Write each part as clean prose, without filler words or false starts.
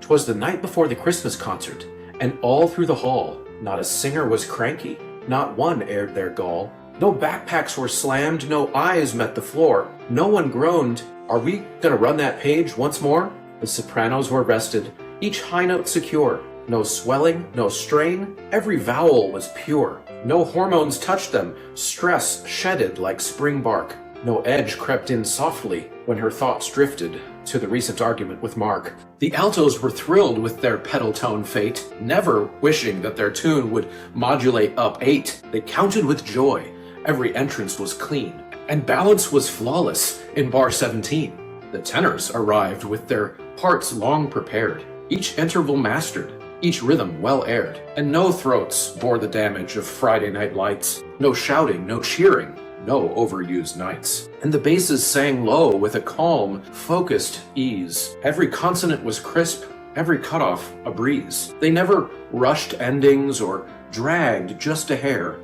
'Twas the night before the Christmas concert, and all through the hall, not a singer was cranky, not one aired their gall. No backpacks were slammed, no eyes met the floor. No one groaned, "Are we gonna run that page once more?" The sopranos were rested, each high note secure. No swelling, no strain, every vowel was pure. No hormones touched them, stress shedded like spring bark. No edge crept in softly when her thoughts drifted to the recent argument with Mark. The altos were thrilled with their pedal tone fate, never wishing that their tune would modulate up 8. They counted with joy. Every entrance was clean, and balance was flawless in bar 17. The tenors arrived with their parts long prepared, each interval mastered, each rhythm well aired, and no throats bore the damage of Friday night lights. No shouting, no cheering, no overused nights. And the basses sang low with a calm, focused ease. Every consonant was crisp, every cutoff a breeze. They never rushed endings or dragged just a hair.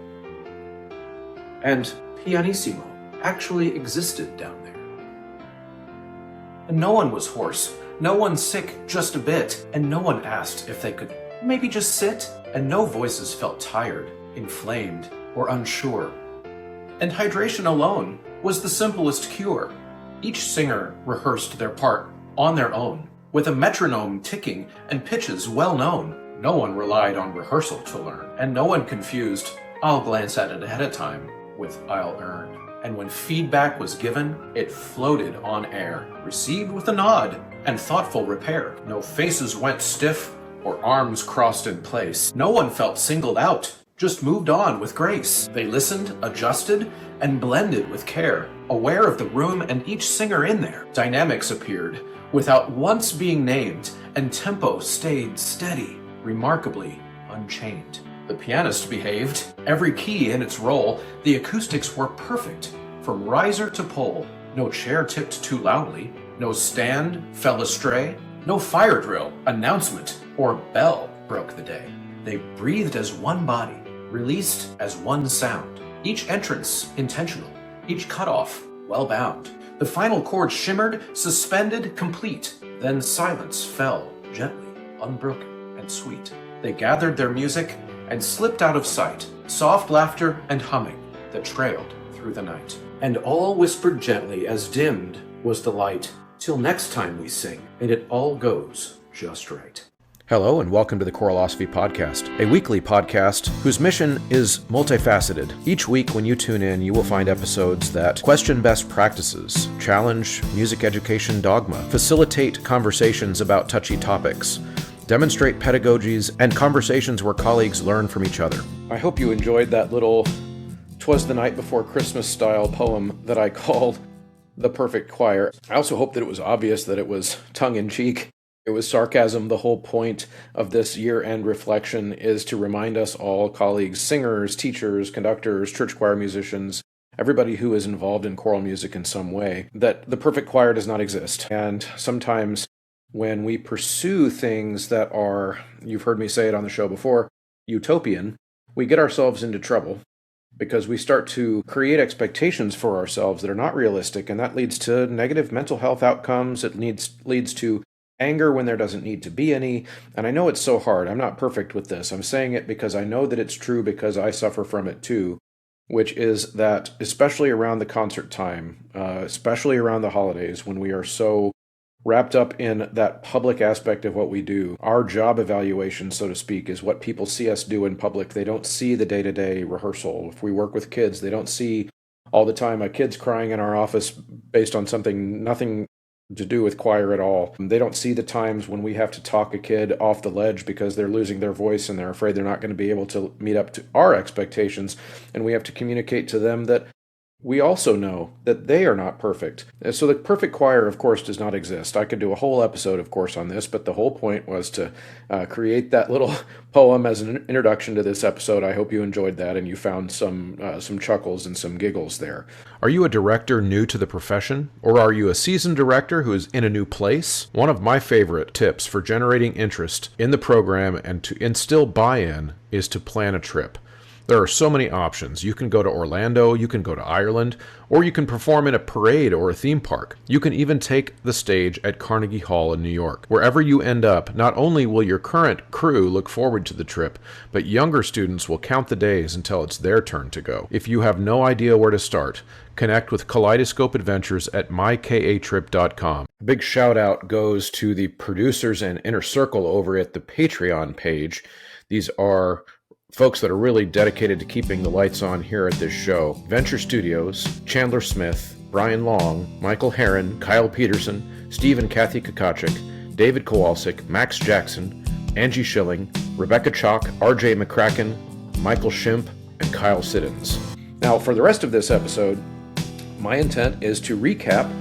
And pianissimo actually existed down there. And no one was hoarse, no one sick just a bit, and no one asked if they could maybe just sit, and no voices felt tired, inflamed, or unsure. And hydration alone was the simplest cure. Each singer rehearsed their part on their own, with a metronome ticking and pitches well known. No one relied on rehearsal to learn, and no one confused, "I'll glance at it ahead of time," with "I'll earn." And when feedback was given, it floated on air, received with a nod and thoughtful repair. No faces went stiff or arms crossed in place. No one felt singled out, just moved on with grace. They listened, adjusted, and blended with care, aware of the room and each singer in there. Dynamics appeared without once being named, and tempo stayed steady, remarkably unchained. The pianist behaved, every key in its role. The acoustics were perfect, from riser to pole. No chair tipped too loudly, no stand fell astray, no fire drill, announcement, or bell broke the day. They breathed as one body, released as one sound. Each entrance intentional, each cutoff well-bound. The final chord shimmered, suspended, complete. Then silence fell gently, unbroken and sweet. They gathered their music and slipped out of sight, soft laughter and humming that trailed through the night. And all whispered gently as dimmed was the light, "Till next time we sing, and it all goes just right." Hello and welcome to the Choralosophy podcast, a weekly podcast whose mission is multifaceted. Each week when you tune in, you will find episodes that question best practices, challenge music education dogma, facilitate conversations about touchy topics, demonstrate pedagogies, and conversations where colleagues learn from each other. I hope you enjoyed that little "'Twas the Night Before Christmas" style poem that I called The Perfect Choir. I also hope that it was obvious that it was tongue-in-cheek. It was sarcasm. The whole point of this year-end reflection is to remind us all, colleagues, singers, teachers, conductors, church choir musicians, everybody who is involved in choral music in some way, that the perfect choir does not exist. And sometimes when we pursue things that are, you've heard me say it on the show before, utopian, we get ourselves into trouble because we start to create expectations for ourselves that are not realistic, and that leads to negative mental health outcomes. It leads to anger when there doesn't need to be any. And I know it's so hard. I'm not perfect with this. I'm saying it because I know that it's true because I suffer from it too, which is that especially around the concert time, especially around the holidays, when we are so wrapped up in that public aspect of what we do, our job evaluation, so to speak, is what people see us do in public. They don't see the day-to-day rehearsal. If we work with kids, they don't see all the time a kid's crying in our office based on nothing to do with choir at all. They don't see the times when we have to talk a kid off the ledge because they're losing their voice and they're afraid they're not going to be able to meet up to our expectations, and we have to communicate to them that we also know that they are not perfect. So the perfect choir, of course, does not exist. I could do a whole episode, of course, on this, but the whole point was to create that little poem as an introduction to this episode. I hope you enjoyed that and you found some chuckles and some giggles there. Are you a director new to the profession? Or are you a seasoned director who is in a new place? One of my favorite tips for generating interest in the program and to instill buy-in is to plan a trip. There are so many options. You can go to Orlando, you can go to Ireland, or you can perform in a parade or a theme park. You can even take the stage at Carnegie Hall in New York. Wherever you end up, not only will your current crew look forward to the trip, but younger students will count the days until it's their turn to go. If you have no idea where to start, connect with Kaleidoscope Adventures at mykatrip.com. A big shout out goes to the producers and Inner Circle over at the Patreon page. These are folks that are really dedicated to keeping the lights on here at this show. Venture Studios, Chandler Smith, Brian Long, Michael Herron, Kyle Peterson, Steve and Kathy Kakachik, David Kowalczyk, Max Jackson, Angie Schilling, Rebecca Chalk, RJ McCracken, Michael Shimp, and Kyle Siddons. Now, for the rest of this episode, my intent is to recap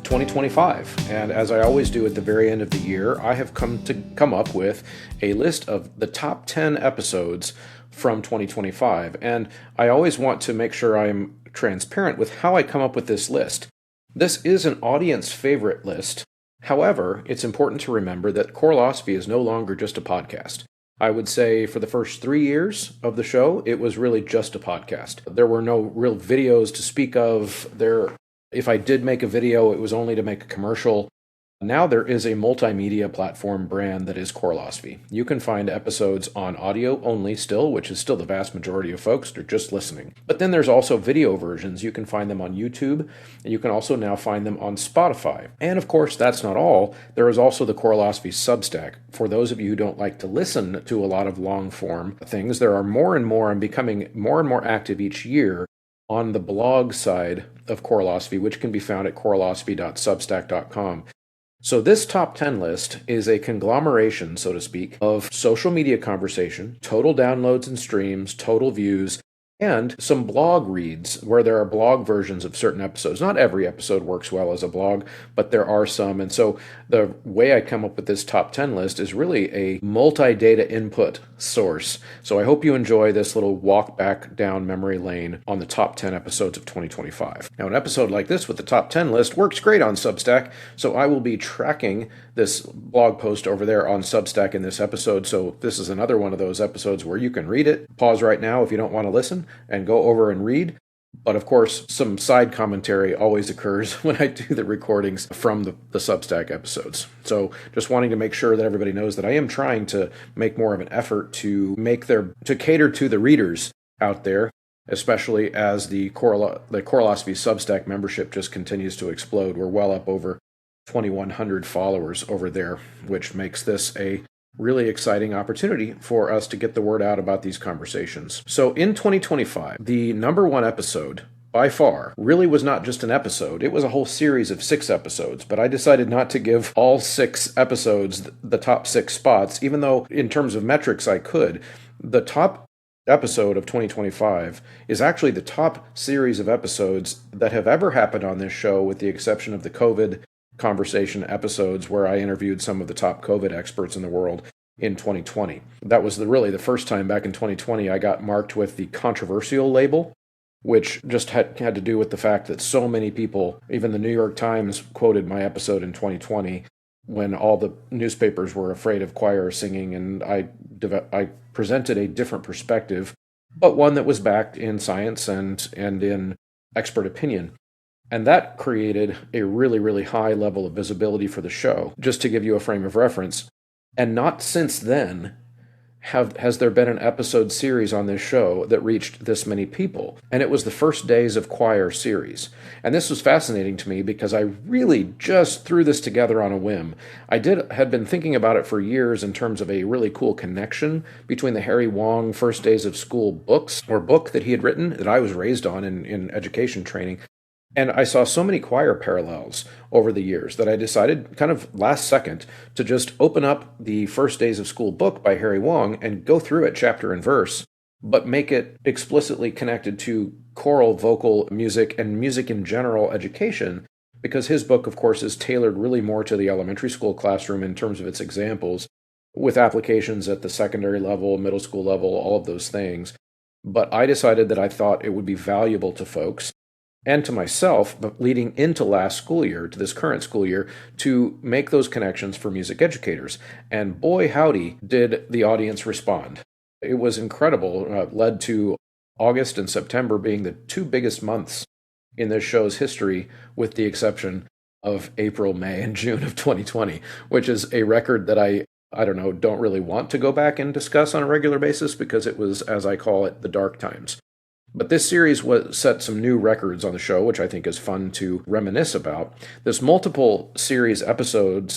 2025, and as I always do at the very end of the year, I have come up with a list of the top 10 episodes from 2025, and I always want to make sure I'm transparent with how I come up with this list. This is an audience favorite list. However, it's important to remember that Choralosophy is no longer just a podcast. I would say for the first 3 years of the show, it was really just a podcast. There were no real videos to speak of. If I did make a video, it was only to make a commercial. Now there is a multimedia platform brand that is Choralosophy. You can find episodes on audio only still, which is still the vast majority of folks. They're just listening. But then there's also video versions. You can find them on YouTube, and you can also now find them on Spotify. And of course, that's not all. There is also the Choralosophy Substack. For those of you who don't like to listen to a lot of long-form things, there are more and more. I'm becoming more and more active each year on the blog side of Choralosophy, which can be found at choralosophy.substack.com. So this top 10 list is a conglomeration, so to speak, of social media conversation, total downloads and streams, total views, and some blog reads where there are blog versions of certain episodes. Not every episode works well as a blog, but there are some. And so the way I come up with this top 10 list is really a multi-data input source. So I hope you enjoy this little walk back down memory lane on the top 10 episodes of 2025. Now, an episode like this with the top 10 list works great on Substack, so I will be tracking this blog post over there on Substack in this episode. So this is another one of those episodes where you can read it, pause right now if you don't want to listen, and go over and read. But of course, some side commentary always occurs when I do the recordings from the Substack episodes. So just wanting to make sure that everybody knows that I am trying to make more of an effort to cater to the readers out there, especially as the Choralosophy Substack membership just continues to explode. We're well up over 2,100 followers over there, which makes this a really exciting opportunity for us to get the word out about these conversations. So in 2025, the number one episode by far really was not just an episode. It was a whole series of 6 episodes, but I decided not to give all 6 episodes the top 6 spots, even though in terms of metrics I could. The top episode of 2025 is actually the top series of episodes that have ever happened on this show, with the exception of the COVID conversation episodes where I interviewed some of the top COVID experts in the world in 2020. That was really the first time back in 2020 I got marked with the controversial label, which just had to do with the fact that so many people, even the New York Times, quoted my episode in 2020 when all the newspapers were afraid of choir singing, and I presented a different perspective, but one that was backed in science and in expert opinion. And that created a really, really high level of visibility for the show, just to give you a frame of reference. And not since then has there been an episode series on this show that reached this many people. And it was the First Days of Choir series. And this was fascinating to me because I really just threw this together on a whim. I had been thinking about it for years in terms of a really cool connection between the Harry Wong First Days of School book that he had written, that I was raised on in education training. And I saw so many choir parallels over the years that I decided, kind of last second, to just open up the First Days of School book by Harry Wong and go through it chapter and verse, but make it explicitly connected to choral vocal music and music in general education, because his book, of course, is tailored really more to the elementary school classroom in terms of its examples, with applications at the secondary level, middle school level, all of those things. But I decided that I thought it would be valuable to folks and to myself, but leading into last school year, to this current school year, to make those connections for music educators. And boy, howdy, did the audience respond. It was incredible. Led to August and September being the two biggest months in this show's history, with the exception of April, May, and June of 2020, which is a record that I don't know, don't really want to go back and discuss on a regular basis because it was, as I call it, the dark times. But this series set some new records on the show, which I think is fun to reminisce about. This multiple episode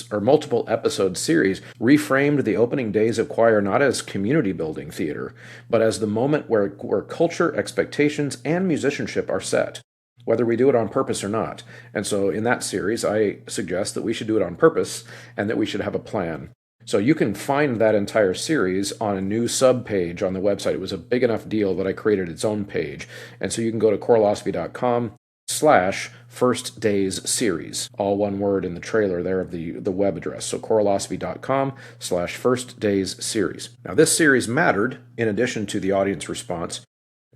series reframed the opening days of choir not as community building theater, but as the moment where culture, expectations, and musicianship are set, whether we do it on purpose or not. And so in that series, I suggest that we should do it on purpose and that we should have a plan. So you can find that entire series on a new sub-page on the website. It was a big enough deal that I created its own page. And so you can go to choralosophy.com/firstdaysseries, all one word in the trailer there of the web address. So choralosophy.com/firstdaysseries. Now this series mattered in addition to the audience response,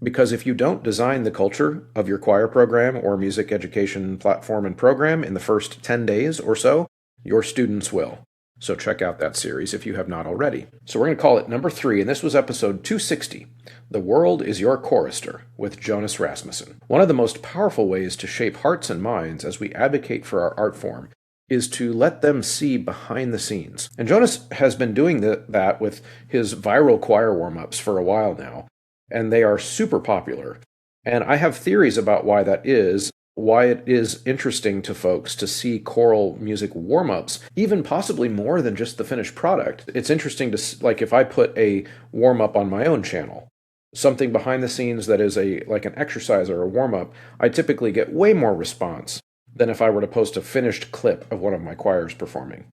because if you don't design the culture of your choir program or music education platform and program in the first 10 days or so, your students will. So check out that series if you have not already. So we're going to call it number 3, and this was episode 260, The World is Your Chorister, with Jonas Rasmussen. One of the most powerful ways to shape hearts and minds as we advocate for our art form is to let them see behind the scenes. And Jonas has been doing that with his viral choir warm-ups for a while now, and they are super popular. And I have theories about why that is, why it is interesting to folks to see choral music warm-ups, even possibly more than just the finished product. It's interesting to, like, if I put a warm-up on my own channel, something behind the scenes that is like an exercise or a warm-up, I typically get way more response than if I were to post a finished clip of one of my choirs performing.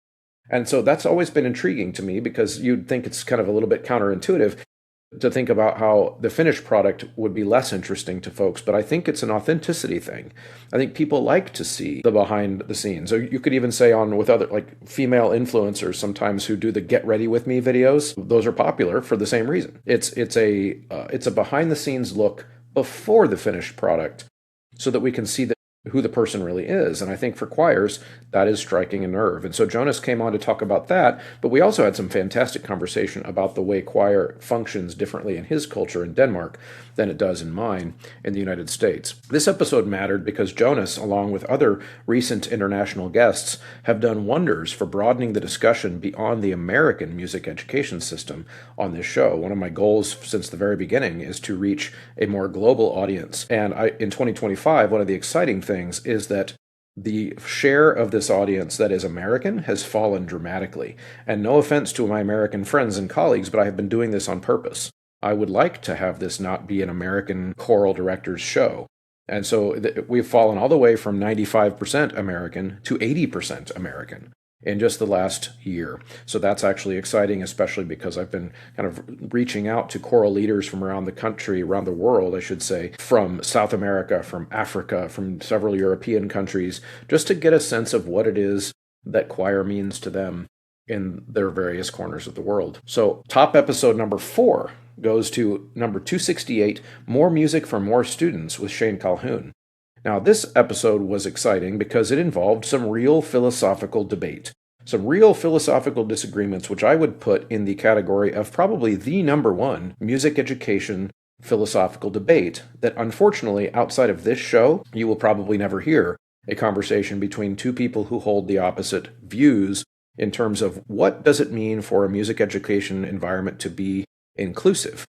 And so that's always been intriguing to me, because you'd think it's kind of a little bit counterintuitive to think about how the finished product would be less interesting to folks, but I think it's an authenticity thing. I think people like to see the behind the scenes. Or you could even say with other, like, female influencers sometimes who do the get ready with me videos. Those are popular for the same reason. It's a behind the scenes look before the finished product, so that we can see who the person really is. And I think for choirs, that is striking a nerve. And so Jonas came on to talk about that, but we also had some fantastic conversation about the way choir functions differently in his culture in Denmark than it does in mine in the United States. This episode mattered because Jonas, along with other recent international guests, have done wonders for broadening the discussion beyond the American music education system on this show. One of my goals since the very beginning is to reach a more global audience. And in 2025, one of the exciting things is that the share of this audience that is American has fallen dramatically. And no offense to my American friends and colleagues, but I have been doing this on purpose. I would like to have this not be an American choral director's show. And so we've fallen all the way from 95% American to 80% American in just the last year. So that's actually exciting, especially because I've been kind of reaching out to choral leaders from around the country, around the world, I should say, from South America, from Africa, from several European countries, just to get a sense of what it is that choir means to them in their various corners of the world. So top episode number 4 goes to number 268, More Music for More Students, with Shane Calhoun. Now, this episode was exciting because it involved some real philosophical debate, some real philosophical disagreements, which I would put in the category of probably the number one music education philosophical debate that, unfortunately, outside of this show, you will probably never hear a conversation between two people who hold the opposite views in terms of what does it mean for a music education environment to be inclusive.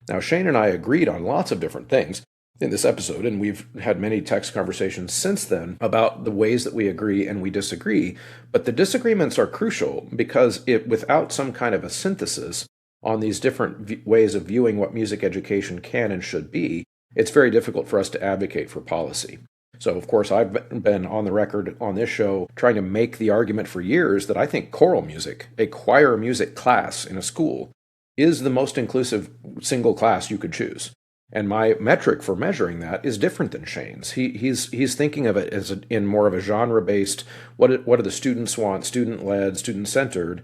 Now, Shane and I agreed on lots of different things in this episode, and we've had many text conversations since then about the ways that we agree and we disagree, but the disagreements are crucial because without some kind of a synthesis on these different ways of viewing what music education can and should be, it's very difficult for us to advocate for policy. So, of course, I've been on the record on this show trying to make the argument for years that I think choral music, a choir music class in a school, is the most inclusive single class you could choose. And my metric for measuring that is different than Shane's. He's thinking of it as in more of a genre-based, what do the students want, student-led, student-centered.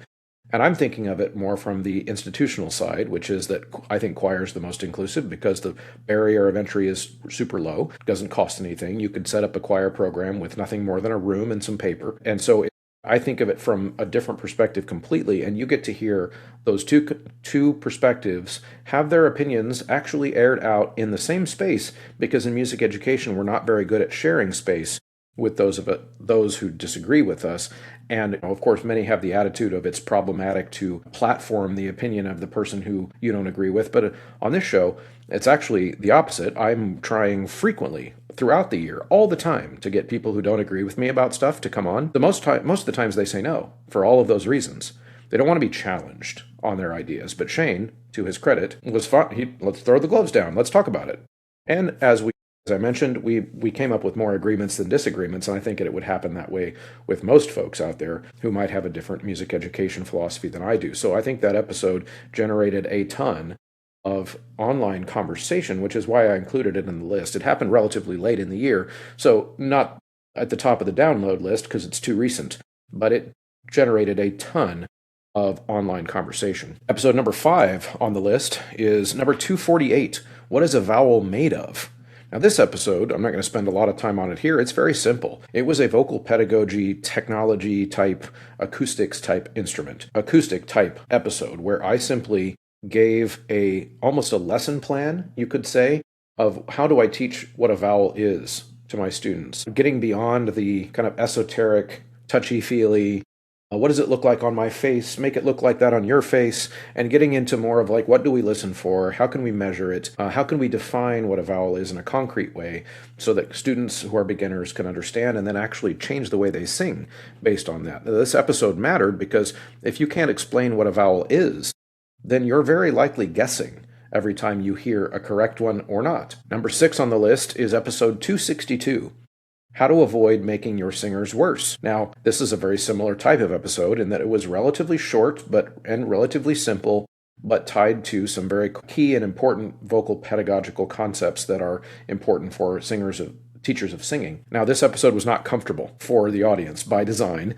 And I'm thinking of it more from the institutional side, which is that I think choir is the most inclusive because the barrier of entry is super low. It doesn't cost anything. You could set up a choir program with nothing more than a room and some paper. And so I think of it from a different perspective completely, and you get to hear those two perspectives have their opinions actually aired out in the same space, because in music education we're not very good at sharing space with those who disagree with us. And of course, many have the attitude of it's problematic to platform the opinion of the person who you don't agree with. But on this show, it's actually the opposite. I'm trying frequently throughout the year, all the time, to get people who don't agree with me about stuff to come on. Most of the times they say no for all of those reasons. They don't want to be challenged on their ideas. But Shane, to his credit, was fine. Let's throw the gloves down. Let's talk about it. And as I mentioned, we came up with more agreements than disagreements, and I think it would happen that way with most folks out there who might have a different music education philosophy than I do. So I think that episode generated a ton of online conversation, which is why I included it in the list. It happened relatively late in the year, so not at the top of the download list because it's too recent, but it generated a ton of online conversation. Episode number 5 on the list is number 248, What is a Vowel Made Of? Now this episode, I'm not going to spend a lot of time on it here, it's very simple. It was a vocal pedagogy, technology type, acoustic type episode where I simply gave almost a lesson plan, you could say, of how do I teach what a vowel is to my students. Getting beyond the kind of esoteric, touchy-feely, what does it look like on my face? Make it look like that on your face. And getting into more of like, what do we listen for? How can we measure it? How can we define what a vowel is in a concrete way so that students who are beginners can understand and then actually change the way they sing based on that? Now, this episode mattered because if you can't explain what a vowel is, then you're very likely guessing every time you hear a correct one or not. Number 6 on the list is episode 262. How to avoid making your singers worse. Now, this is a very similar type of episode in that it was relatively short and relatively simple, but tied to some very key and important vocal pedagogical concepts that are important for teachers of singing. Now, this episode was not comfortable for the audience by design.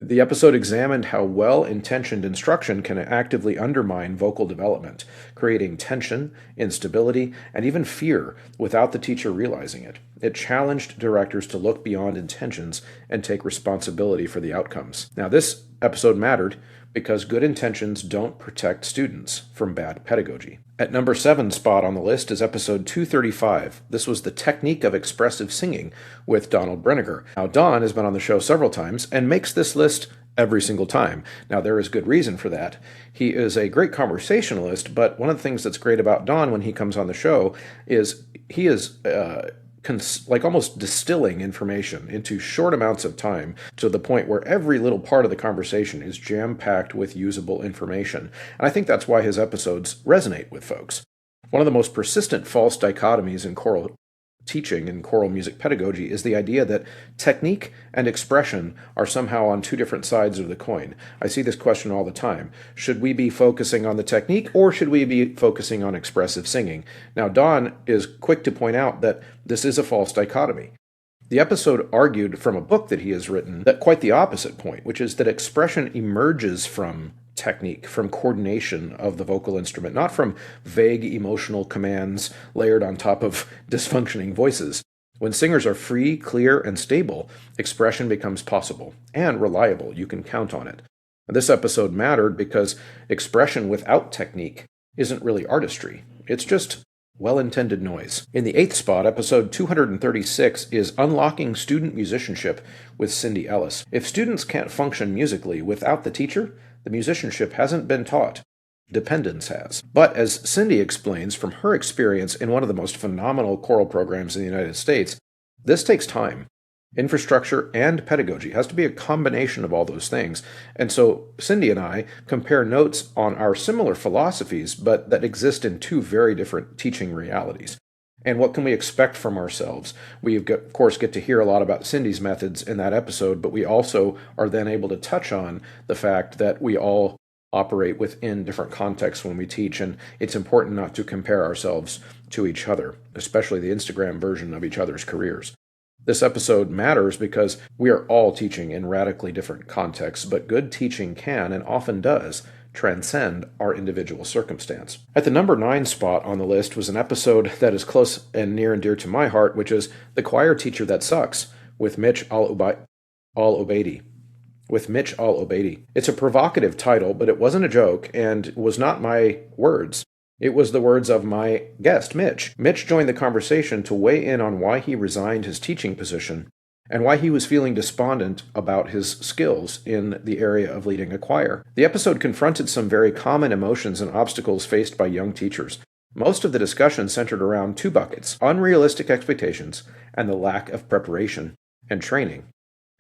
The episode examined how well-intentioned instruction can actively undermine vocal development, creating tension, instability, and even fear without the teacher realizing it. It challenged directors to look beyond intentions and take responsibility for the outcomes. Now, this episode mattered because good intentions don't protect students from bad pedagogy. At number 7 spot on the list is episode 235. This was the technique of expressive singing with Donald Brenniger. Now, Don has been on the show several times and makes this list every single time. Now, there is good reason for that. He is a great conversationalist, but one of the things that's great about Don when he comes on the show is he is like almost distilling information into short amounts of time to the point where every little part of the conversation is jam-packed with usable information. And I think that's why his episodes resonate with folks. One of the most persistent false dichotomies in choral teaching and choral music pedagogy is the idea that technique and expression are somehow on two different sides of the coin. I see this question all the time. Should we be focusing on the technique or should we be focusing on expressive singing? Now, Don is quick to point out that this is a false dichotomy. The episode argued from a book that he has written that quite the opposite point, which is that expression emerges from technique, from coordination of the vocal instrument, not from vague emotional commands layered on top of dysfunctioning voices. When singers are free, clear, and stable, expression becomes possible and reliable. You can count on it. This episode mattered because expression without technique isn't really artistry. It's just well-intended noise. In the 8th spot, episode 236 is Unlocking Student Musicianship with Cindy Ellis. If students can't function musically without the teacher, the musicianship hasn't been taught. Dependence has. But as Cindy explains from her experience in one of the most phenomenal choral programs in the United States, this takes time. Infrastructure and pedagogy has to be a combination of all those things. And so Cindy and I compare notes on our similar philosophies, but that exist in two very different teaching realities. And what can we expect from ourselves? We, of course, get to hear a lot about Cindy's methods in that episode, but we also are then able to touch on the fact that we all operate within different contexts when we teach, and it's important not to compare ourselves to each other, especially the Instagram version of each other's careers. This episode matters because we are all teaching in radically different contexts, but good teaching can, and often does, transcend our individual circumstance. At the number 9 spot on the list was an episode that is close and near and dear to my heart, which is The Choir Teacher That Sucks with Mitch Al-Obeidi. with Mitch Al-Obeidi. It's a provocative title, but it wasn't a joke and was not my words. It was the words of my guest, Mitch. Mitch joined the conversation to weigh in on why he resigned his teaching position and why he was feeling despondent about his skills in the area of leading a choir. The episode confronted some very common emotions and obstacles faced by young teachers. Most of the discussion centered around two buckets: unrealistic expectations and the lack of preparation and training.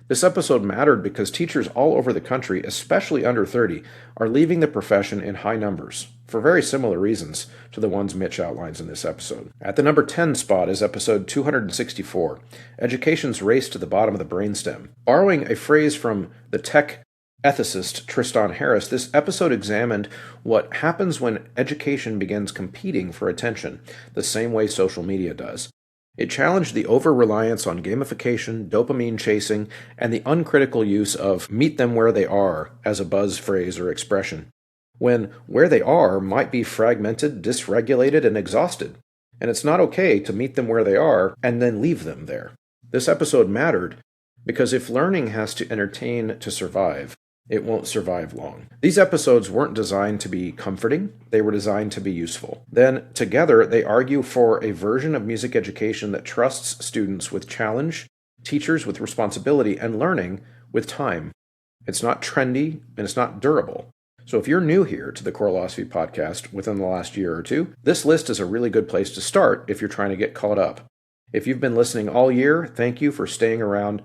This episode mattered because teachers all over the country, especially under 30, are leaving the profession in high numbers, for very similar reasons to the ones Mitch outlines in this episode. At the number 10 spot is episode 264, Education's Race to the Bottom of the Brainstem. Borrowing a phrase from the tech ethicist Tristan Harris, this episode examined what happens when education begins competing for attention, the same way social media does. It challenged the over-reliance on gamification, dopamine chasing, and the uncritical use of meet them where they are as a buzz phrase or expression, when where they are might be fragmented, dysregulated, and exhausted. And it's not okay to meet them where they are and then leave them there. This episode mattered because if learning has to entertain to survive, it won't survive long. These episodes weren't designed to be comforting, they were designed to be useful. Then, together, they argue for a version of music education that trusts students with challenge, teachers with responsibility, and learning with time. It's not trendy, and it's not durable. So if you're new here to the Choralosophy podcast within the last year or two, this list is a really good place to start if you're trying to get caught up. If you've been listening all year, thank you for staying around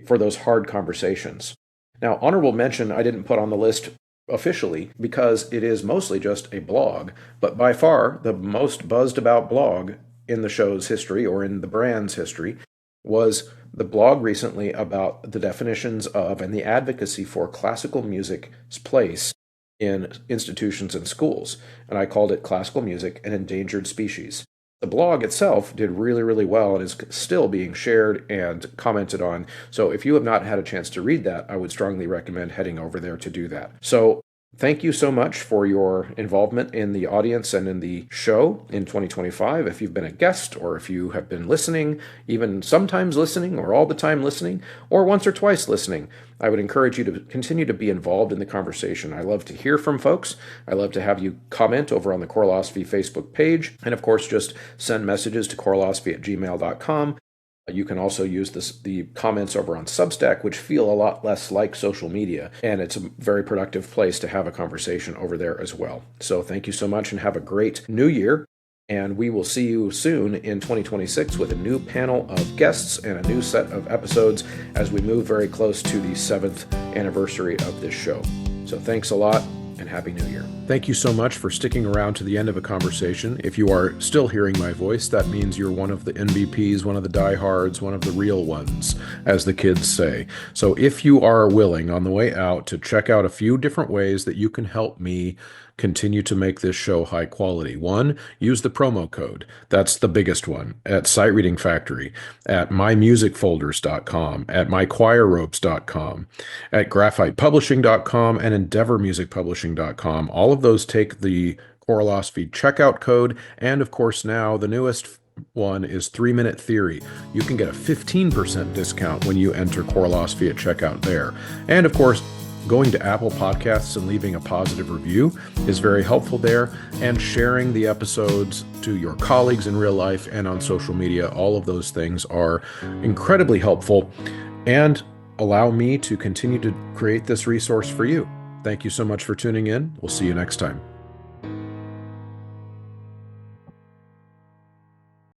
for those hard conversations. Now, honorable mention I didn't put on the list officially because it is mostly just a blog, but by far the most buzzed about blog in the show's history or in the brand's history was the blog recently about the definitions of and the advocacy for classical music's place in institutions and schools, and I called it Classical Music, an Endangered Species. The blog itself did really, really well and is still being shared and commented on. So if you have not had a chance to read that, I would strongly recommend heading over there to do that. So thank you so much for your involvement in the audience and in the show in 2025. If you've been a guest or if you have been listening, even sometimes listening or all the time listening or once or twice listening, I would encourage you to continue to be involved in the conversation. I love to hear from folks. I love to have you comment over on the Choralosophy Facebook page. And of course, just send messages to choralosophy@gmail.com. You can also use the comments over on Substack, which feel a lot less like social media, and it's a very productive place to have a conversation over there as well. So thank you so much and have a great new year, and we will see you soon in 2026 with a new panel of guests and a new set of episodes as we move very close to the 7th anniversary of this show. So thanks a lot. And Happy New Year. Thank you so much for sticking around to the end of a conversation. If you are still hearing my voice, that means you're one of the MVPs, one of the diehards, one of the real ones, as the kids say. So if you are willing on the way out to check out a few different ways that you can help me continue to make this show high quality. One, use the promo code. That's the biggest one at Sight Reading Factory, at mymusicfolders.com, at mychoirropes.com, at graphitepublishing.com, and endeavormusicpublishing.com. All of those take the Choralosophy checkout code. And of course, now the newest one is 3-Minute Theory. You can get a 15% discount when you enter Choralosophy at checkout there. And of course, going to Apple Podcasts and leaving a positive review is very helpful there, and sharing the episodes to your colleagues in real life and on social media. All of those things are incredibly helpful and allow me to continue to create this resource for you. Thank you so much for tuning in. We'll see you next time.